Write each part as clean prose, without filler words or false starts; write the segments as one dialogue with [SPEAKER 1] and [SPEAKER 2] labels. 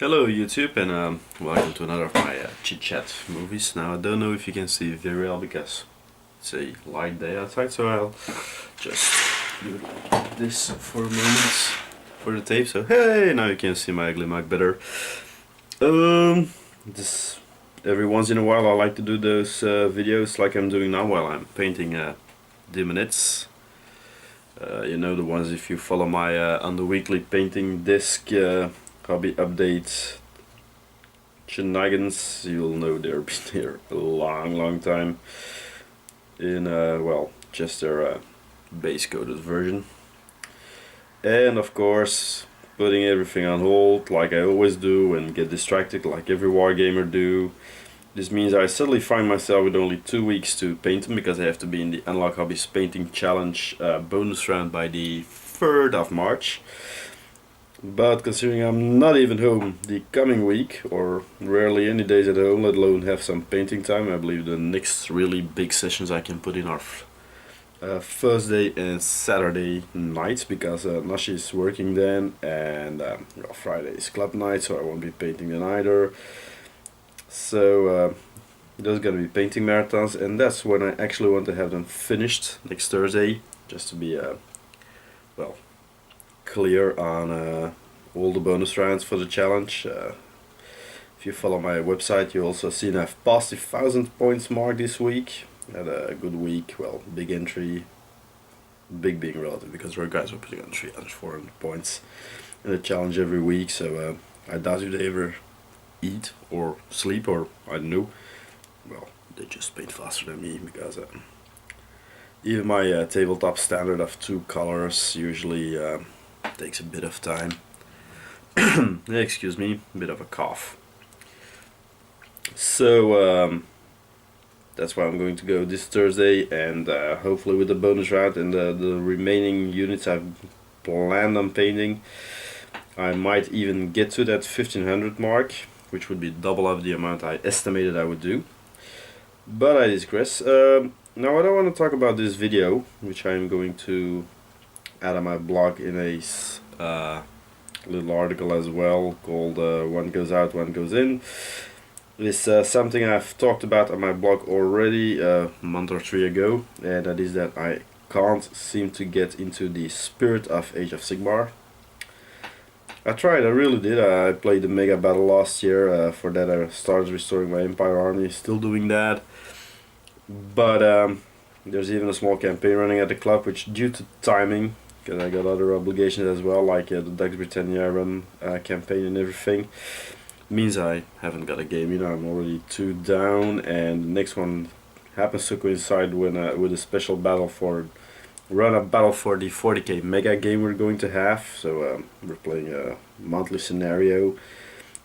[SPEAKER 1] Hello YouTube and welcome to another of my chit chat movies. Now I don't know if you can see very well because it's a light day outside, so I'll just do this for a moment for the tape. So hey, now you can see my ugly mug better. This every once in a while I like to do those videos like I'm doing now while I'm painting Daemonettes. You know the ones if you follow my on the weekly painting disc. Hobby update shenanigans, you'll know they've been here a long time in well, just their base coded version, and of course putting everything on hold like I always do and get distracted like every wargamer do. This means I suddenly find myself with only 2 weeks to paint them because I have to be in the Unlock Hobbies Painting Challenge bonus round by the 3rd of March. But considering I'm not even home the coming week, or rarely any days at home, let alone have some painting time, I believe the next really big sessions I can put in are Thursday and Saturday nights, because Nashi is working then, and well, Friday is club night, so I won't be painting then either. So there's gonna be painting marathons, and that's when I actually want to have them finished next Thursday, just to be well, clear on all the bonus rounds for the challenge. If you follow my website, you also seen I've passed the 1000 points mark this week. Had a good week, well, big entry, big being relative because our guys are putting on 300, 400 points in the challenge every week, so I doubt if they ever eat or sleep, or I don't know. Well, they just paint faster than me because even my tabletop standard of 2 colors usually takes a bit of time. Excuse me, a bit of a cough. So that's why I'm going to go this Thursday, and hopefully with the bonus round and the remaining units I've planned on painting, I might even get to that 1500 mark, which would be double of the amount I estimated I would do. But I digress. Now I don't want to talk about this video, which I'm going to add on my blog in a little article as well, called One Goes Out, One Goes In. It's something I've talked about on my blog already a month or 3 ago, and that is that I can't seem to get into the spirit of Age of Sigmar. I tried, I really did. I played the mega battle last year. For that I started restoring my Empire army, still doing that. But there's even a small campaign running at the club, which due to timing, because I got other obligations as well, like the Dux Britannia run campaign and everything, means I haven't got a game. You know, I'm already 2 down, and the next one happens to coincide when with a special battle for run-up battle for the 40k mega game we're going to have. So we're playing a monthly scenario,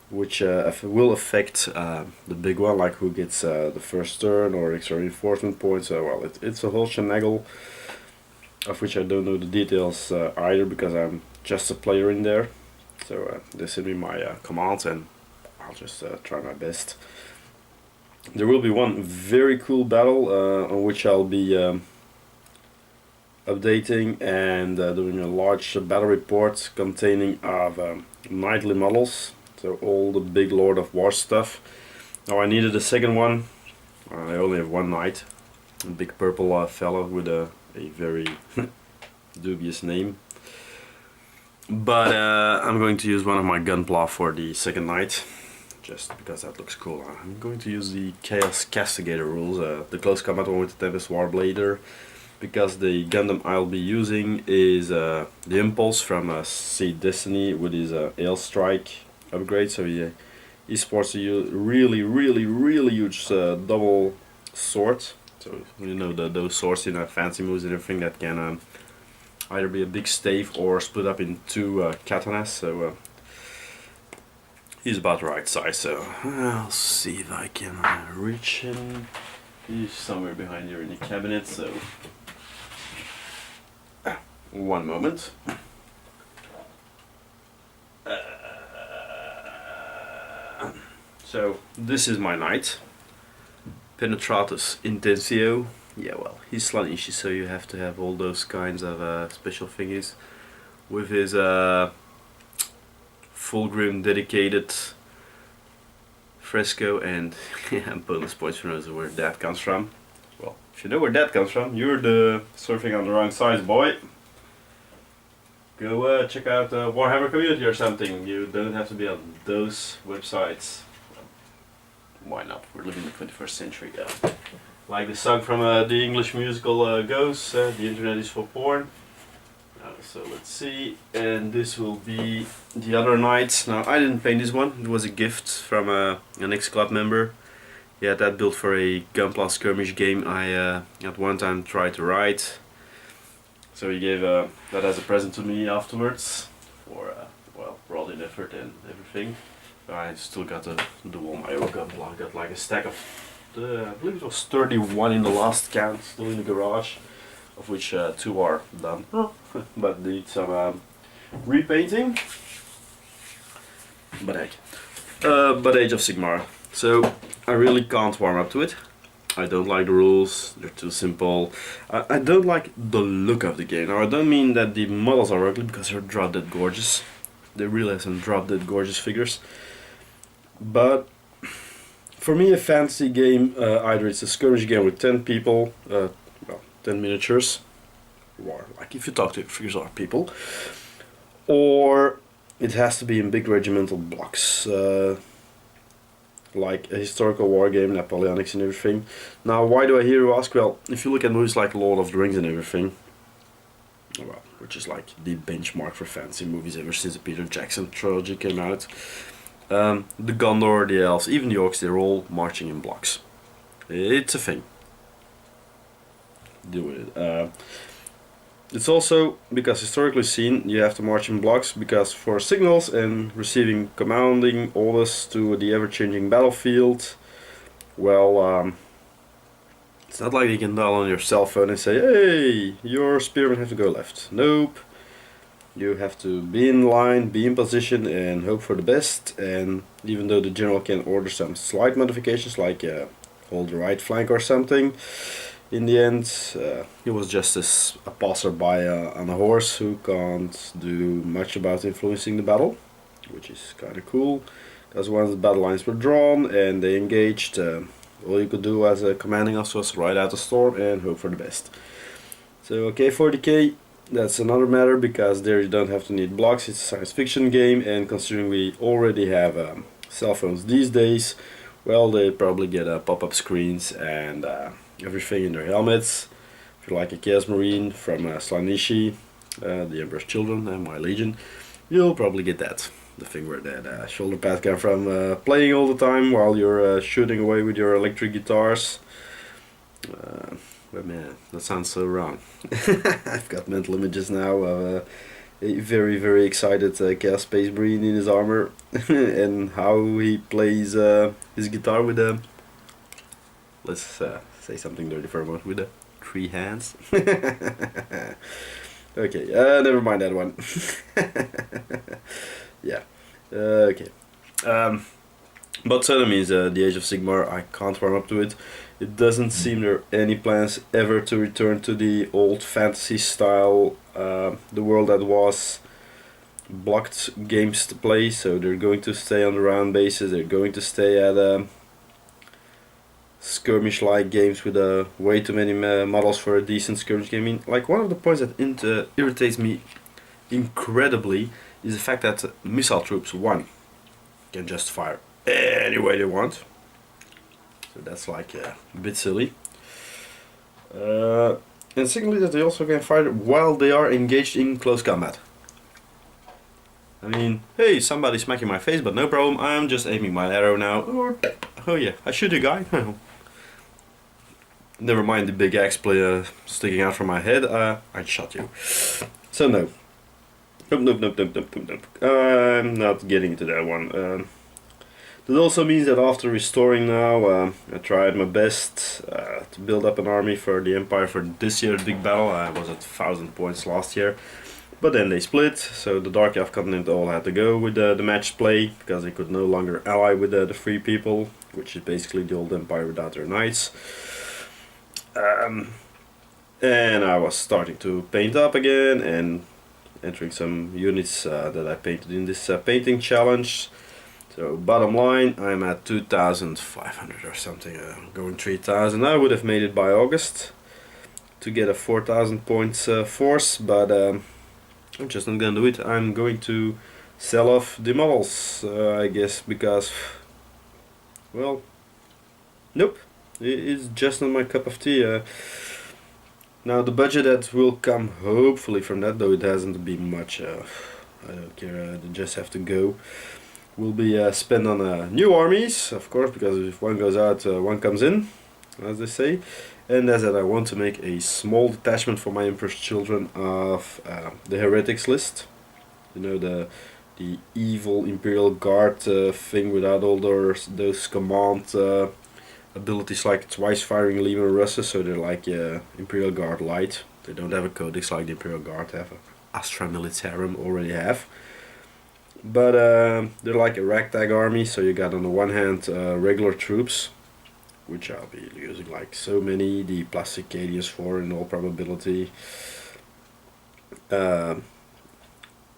[SPEAKER 1] which will affect the big one, like who gets the first turn or extra reinforcement points. Well, it's a whole shenagle, of which I don't know the details either, because I'm just a player in there. So they send me my commands and I'll just try my best. There will be one very cool battle on which I'll be updating and doing a large battle report containing of knightly models, so all the big Lord of War stuff. Now I needed a second one. I only have 1 knight, a big purple fellow with a very dubious name. But I'm going to use one of my Gunpla for the second knight, just because that looks cool. I'm going to use the Chaos Castigator rules, the close combat one with the Tempest Warblader, because the Gundam I'll be using is the Impulse from Seed Destiny with his Ale Strike upgrade. So he sports a really huge double sword. So you know those swords in fancy moves and everything that can either be a big stave or split up in 2 katanas. So he's about the right size. So I'll see if I can reach him. He's somewhere behind here in the cabinet. So 1 moment. So this is my knight, Penetratus Intensio. Yeah, well, he's Slanishi, so you have to have all those kinds of special thingies. With his full-grim dedicated fresco, and yeah, bonus points for those where that comes from. Well, if you know where that comes from, you're the surfing on the wrong size, boy. Go check out Warhammer Community or something. You don't have to be on those websites. Why not? We're living in the 21st century. Like the song from the English musical goes, the internet is for porn. So let's see, and this will be the other night. Now I didn't paint this one, it was a gift from an ex-club member. He had that built for a Gunpla skirmish game I at one time tried to write. So he gave that as a present to me afterwards for well, all in effort and everything. I still got to do all my own Gunpla. I got like a stack of, I believe it was 31 in the last count, still in the garage, of which 2 are done, but need some repainting. But Age of Sigmar. So I really can't warm up to it. I don't like the rules, they're too simple. I don't like the look of the game. Now I don't mean that the models are ugly, because they're drop dead gorgeous. They really have some drop dead gorgeous figures. But for me, a fantasy game, either it's a skirmish game with 10 people, well, 10 miniatures, or like if you talk to figures are people, or it has to be in big regimental blocks, like a historical war game, Napoleonics and everything. Now, why do I hear you ask? Well, if you look at movies like Lord of the Rings and everything, well, which is like the benchmark for fantasy movies ever since the Peter Jackson trilogy came out, the Gondor, the elves, even the orcs, they're all marching in blocks. It's a thing. Deal with it. It's also because historically seen you have to march in blocks, because for signals and receiving commanding orders to the ever-changing battlefield, well, it's not like you can dial on your cell phone and say, hey, your spearmen have to go left. Nope. You have to be in line, be in position, and hope for the best. And even though the general can order some slight modifications, like hold the right flank or something, in the end, he was just a passerby on a horse who can't do much about influencing the battle, which is kind of cool, because once the battle lines were drawn and they engaged, all you could do as a commanding officer was ride out the storm and hope for the best. So okay, 40k, that's another matter, because there you don't have to need blocks. It's a science fiction game, and considering we already have cell phones these days, well, they probably get pop-up screens and everything in their helmets. If you like a Chaos Marine from Slanishi, the Emperor's Children and My Legion, you'll probably get that. The thing where that shoulder pad comes from, playing all the time while you're shooting away with your electric guitars. But man, that sounds so wrong. I've got mental images now of a very, very excited Chaos Space Marine in his armor and how he plays his guitar with a, let's say something dirty for a moment, with 3 hands. Okay, never mind that one. Yeah, okay. But so that means the Age of Sigmar, I can't warm up to it. It doesn't seem there are any plans ever to return to the old fantasy style, the world that was blocked games to play. So they're going to stay on the round bases, they're going to stay at skirmish-like games with way too many models for a decent skirmish game. I mean, like, one of the points that irritates me incredibly is the fact that missile troops, 1, can just fire any way they want. So that's like a bit silly. And secondly, that they also can fire while they are engaged in close combat. I mean, hey, somebody's smacking my face, but no problem, I'm just aiming my arrow now. Or, oh yeah, I shoot a guy. Never mind the big axe sticking out from my head, I shot you. So no. Nope. I'm not getting into that one. That also means that after restoring now, I tried my best to build up an army for the Empire for this year's big battle. I was at 1000 points last year, but then they split, so the Dark Elf Continent all had to go with the match play, because they could no longer ally with the Free People, which is basically the old Empire without their knights. And I was starting to paint up again, and entering some units that I painted in this painting challenge. So bottom line, I'm at 2,500 or something, going 3,000. I would have made it by August to get a 4,000 points force, but I'm just not gonna do it. I'm going to sell off the models, I guess, because, well, nope, it's just not my cup of tea. Now the budget that will come hopefully from that, though it hasn't been much, I don't care, they just have to go, will be spent on new armies, of course, because if one goes out, one comes in, as they say. And as that, I want to make a small detachment for my Emperor's Children of the Heretics list. You know, the evil Imperial Guard thing without all those command abilities like twice firing Lehman Russes, so they're like Imperial Guard light. They don't have a codex like the Imperial Guard have, Astra Militarum already have. But they're like a ragtag army, so you got on the one hand regular troops, which I'll be using like so many, the Plasticadius 4 in all probability.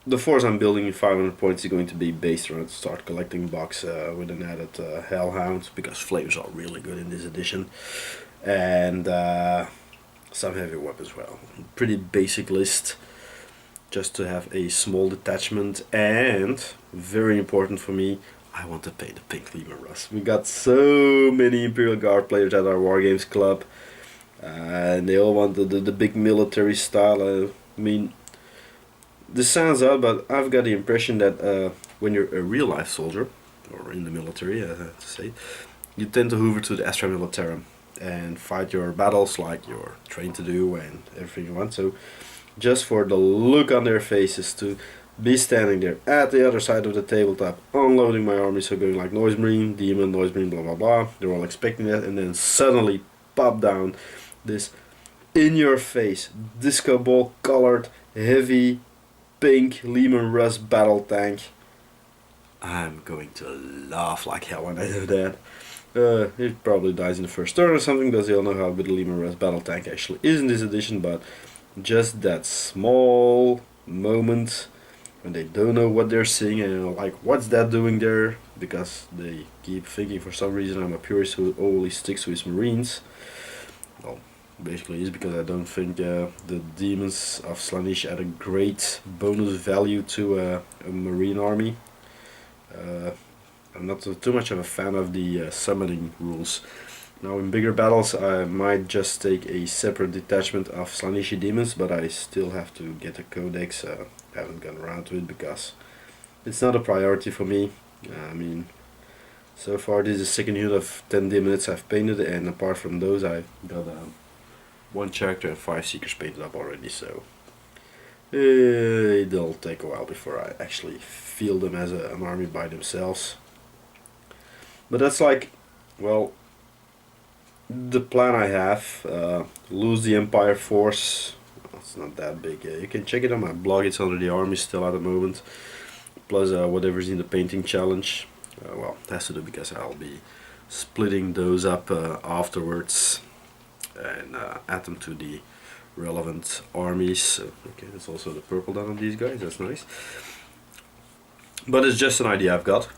[SPEAKER 1] The force I'm building in 500 points is going to be based around start collecting box with an added Hellhound, because flames are really good in this edition. And some heavy weapons as well. Pretty basic list, just to have a small detachment, and very important for me, I want to pay the pink Lehman Russ. We got so many Imperial Guard players at our Wargames club, and they all want the big military style. I mean, this sounds odd, but I've got the impression that when you're a real life soldier, or in the military, I have to say, you tend to hoover to the Astra Militarum and fight your battles like you're trained to do and everything you want. So just for the look on their faces, to be standing there at the other side of the tabletop, unloading my army, so going like Noise Marine, Demon, Noise Marine, blah blah blah. They're all expecting that, and then suddenly pop down this in-your-face, disco ball colored, heavy, pink Lehman Russ battle tank. I'm going to laugh like hell when I do that. It probably dies in the first turn or something, because they all know how good the Lehman Russ battle tank actually is in this edition, but just that small moment when they don't know what they're seeing and like, what's that doing there, because they keep thinking for some reason I'm a purist who only sticks to his Marines. Well, basically it's because I don't think the Demons of Slaanesh add a great bonus value to a Marine army. I'm not too much of a fan of the summoning rules. Now in bigger battles I might just take a separate detachment of Slaaneshi Demons, but I still have to get a codex. Haven't gone around to it because it's not a priority for me. I mean, so far this is the second unit of 10 Daemonettes I've painted, and apart from those I've got one character and 5 Seekers painted up already, so it'll take a while before I actually feel them as an army by themselves. But that's like, well, the plan I have. Lose the Empire force. It's not that big. You can check it on my blog, it's under the army still at the moment. Plus whatever's in the painting challenge. Well, it has to do because I'll be splitting those up afterwards and add them to the relevant armies. So, okay, there's also the purple done on these guys, that's nice. But it's just an idea I've got.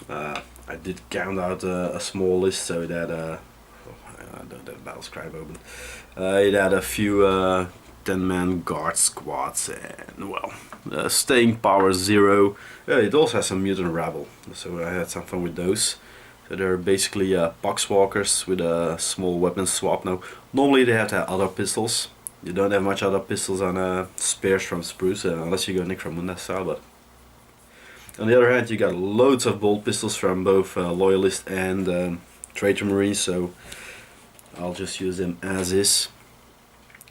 [SPEAKER 1] I did count out a small list, so that I don't have battle scribe open. It had a few 10-man guard squads and, well, staying power 0. It also has some mutant rabble, so I had some fun with those. So they're basically poxwalkers with a small weapon swap. Now normally they have to have other pistols. You don't have much other pistols on spares from Spruce, unless you go Nick from Munda style, but on the other hand you got loads of bolt pistols from both Loyalist and Traitor Marines, so I'll just use them as is.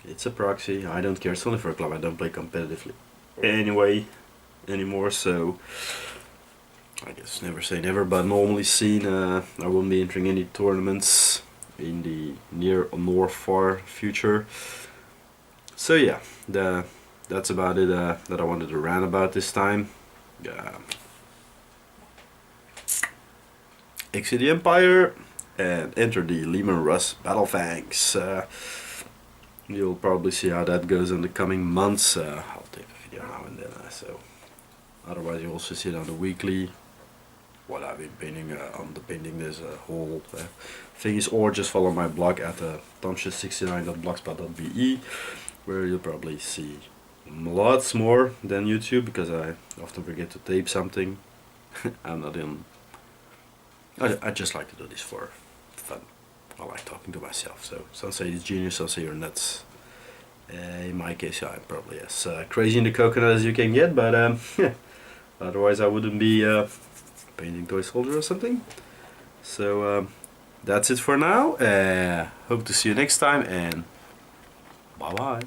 [SPEAKER 1] It's a proxy, I don't care, it's only for a club, I don't play competitively anymore, so I guess never say never, but normally seen I won't be entering any tournaments in the near or far future. So yeah, that's about it that I wanted to rant about this time. Exit the Empire and enter the Lehman Russ Battle Fangs. You'll probably see how that goes in the coming months. I'll tape a video now So otherwise you also see it on the weekly what I've been painting. On the painting there's a whole things, or just follow my blog at tomshit69.blogspot.be, where you'll probably see lots more than YouTube, because I often forget to tape something. I'm not in. I just like to do this for fun. I like talking to myself. So some say it's genius, some say you're nuts. In my case, yeah, I'm probably as crazy in the coconut as you can get, but otherwise I wouldn't be painting toy soldier or something. So that's it for now. Hope to see you next time, and bye bye.